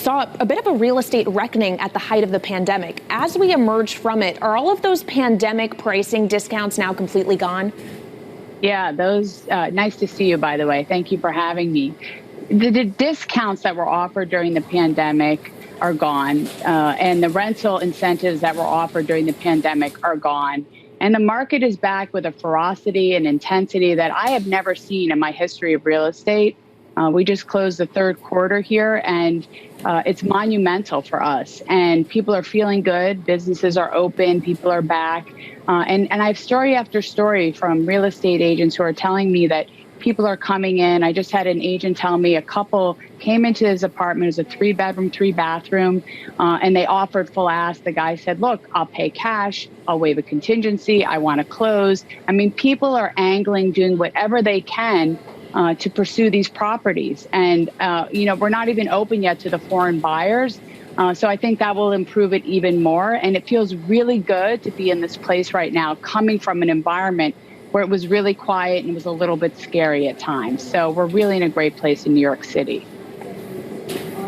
saw a bit of a real estate reckoning at the height of the pandemic. As we emerge from it, are all of those pandemic pricing discounts now completely gone? Yeah, those, nice to see you, by the way. Thank you for having me. The discounts that were offered during the pandemic are gone, and the rental incentives that were offered during the pandemic are gone. And the market is back with a ferocity and intensity that I have never seen in my history of real estate. We just closed the third quarter here, and it's monumental for us. And people are feeling good. Businesses are open. People are back. And I have story after story from real estate agents who are telling me that people are coming in. I just had an agent tell me a couple came into his apartment. It was a 3-bedroom, 3-bathroom, and they offered full ask. The guy said, look, I'll pay cash. I'll waive a contingency. I want to close. I mean, people are angling, doing whatever they can to pursue these properties. And, we're not even open yet to the foreign buyers. So I think that will improve it even more. And it feels really good to be in this place right now, coming from an environment where it was really quiet and it was a little bit scary at times. So we're really in a great place in New York City.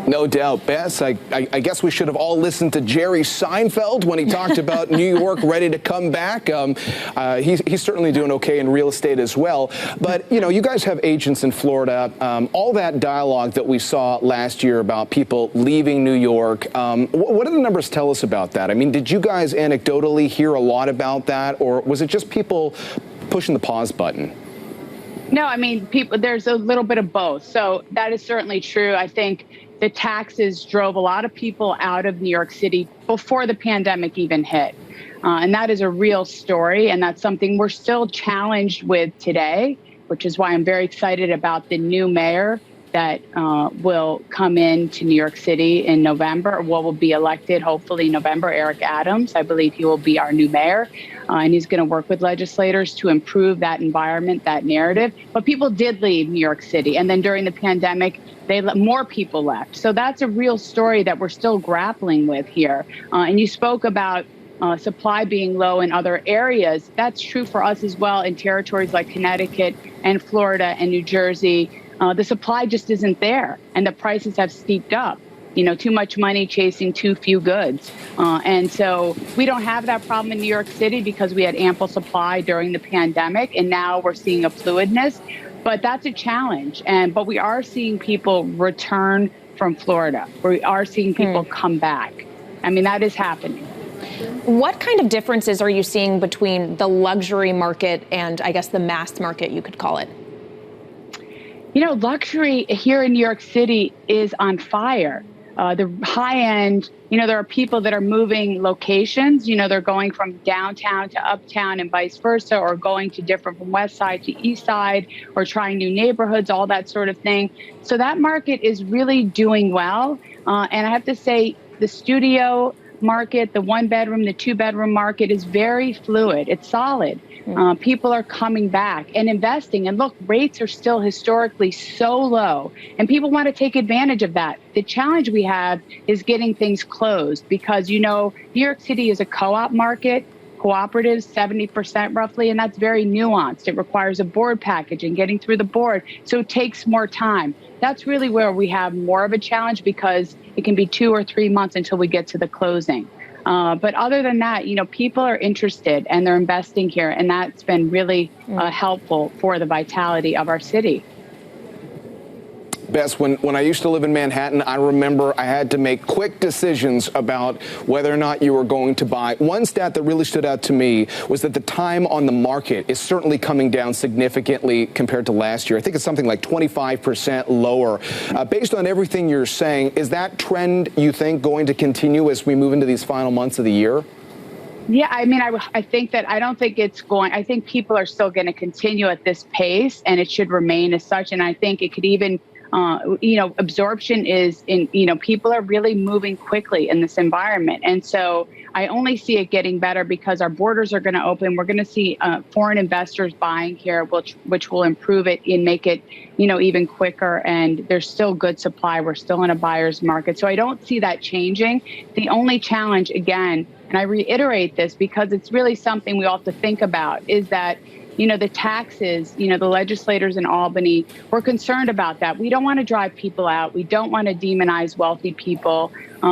No doubt. Bess, I guess we should have all listened to Jerry Seinfeld when he talked about New York ready to come back. He's certainly doing okay in real estate as well. But, you guys have agents in Florida. All that dialogue that we saw last year about people leaving New York, what do the numbers tell us about that? I mean, did you guys anecdotally hear a lot about that, or was it just people pushing the pause button? No, I mean, there's a little bit of both. So that is certainly true. I think the taxes drove a lot of people out of New York City before the pandemic even hit. And that is a real story. And that's something we're still challenged with today, which is why I'm very excited about the new mayor that will come into New York City in November, will be elected, hopefully November, Eric Adams. I believe he will be our new mayor. And he's going to work with legislators to improve that environment, that narrative. But people did leave New York City. And then during the pandemic, more people left. So that's a real story that we're still grappling with here. And you spoke about supply being low in other areas. That's true for us as well in territories like Connecticut and Florida and New Jersey. The supply just isn't there, and the prices have steeped up. Too much money chasing too few goods. And so we don't have that problem in New York City because we had ample supply during the pandemic, and now we're seeing a fluidness. But that's a challenge. But we are seeing people return from Florida. We are seeing people come back. I mean, that is happening. What kind of differences are you seeing between the luxury market and, I guess, the mass market, you could call it? Luxury here in New York City is on fire. The high end, there are people that are moving locations. They're going from downtown to uptown and vice versa, or going to different from west side to east side, or trying new neighborhoods, all that sort of thing. So that market is really doing well. And I have to say the studio market, the 1-bedroom, the 2-bedroom market is very fluid. It's solid. People are coming back and investing. And look, rates are still historically so low, and people want to take advantage of that. The challenge we have is getting things closed because, New York City is a co-op market, cooperatives, 70% roughly, and that's very nuanced. It requires a board package and getting through the board. So it takes more time. That's really where we have more of a challenge because it can be 2 or 3 months until we get to the closing. But other than that, people are interested and they're investing here. And that's been really helpful for the vitality of our city. Bess, when I used to live in Manhattan, I remember I had to make quick decisions about whether or not you were going to buy. One stat that really stood out to me was that the time on the market is certainly coming down significantly compared to last year. I think it's something like 25% lower. Based on everything you're saying, is that trend, you think, going to continue as we move into these final months of the year? Yeah, I mean, I think that I don't think it's going. I think people are still going to continue at this pace, and it should remain as such. And I think it could even absorption is people are really moving quickly in this environment. And so I only see it getting better because our borders are going to open. We're going to see foreign investors buying here, which will improve it and make it, even quicker. And there's still good supply. We're still in a buyer's market. So I don't see that changing. The only challenge, again, and I reiterate this because it's really something we all have to think about, is that the taxes, the legislators in Albany were concerned about that. We don't want to drive people out. We don't want to demonize wealthy people.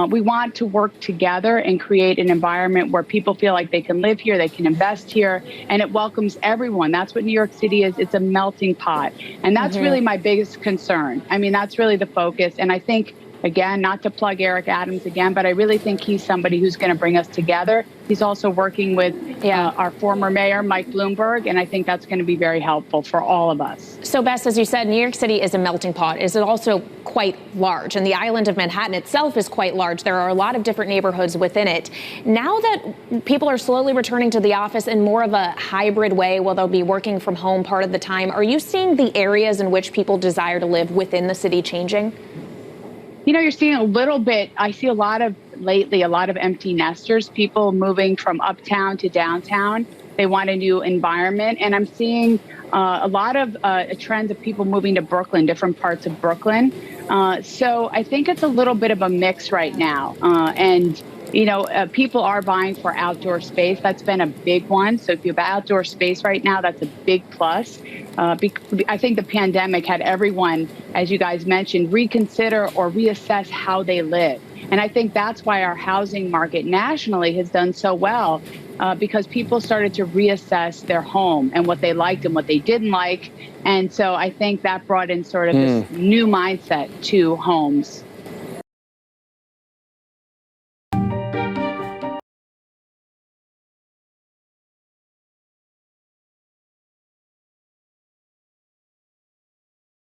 We want to work together and create an environment where people feel like they can live here, they can invest here, and it welcomes everyone. That's what New York City is. It's a melting pot. And that's really my biggest concern. I mean, that's really the focus. And I think, again, not to plug Eric Adams again, but I really think he's somebody who's going to bring us together. He's also working with our former mayor, Mike Bloomberg, and I think that's going to be very helpful for all of us. So, Bess, as you said, New York City is a melting pot. Is it also quite large? And the island of Manhattan itself is quite large. There are a lot of different neighborhoods within it. Now that people are slowly returning to the office in more of a hybrid way, where they'll be working from home part of the time, are you seeing the areas in which people desire to live within the city changing? You're seeing a little bit. I see a lot of empty nesters, people moving from uptown to downtown. They want a new environment. And I'm seeing a lot of trends of people moving to Brooklyn, different parts of Brooklyn. So I think it's a little bit of a mix right now. And people are buying for outdoor space. That's been a big one. So if you have outdoor space right now, that's a big plus. I think the pandemic had everyone, as you guys mentioned, reconsider or reassess how they live. And I think that's why our housing market nationally has done so well, because people started to reassess their home and what they liked and what they didn't like. And so I think that brought in sort of this new mindset to homes.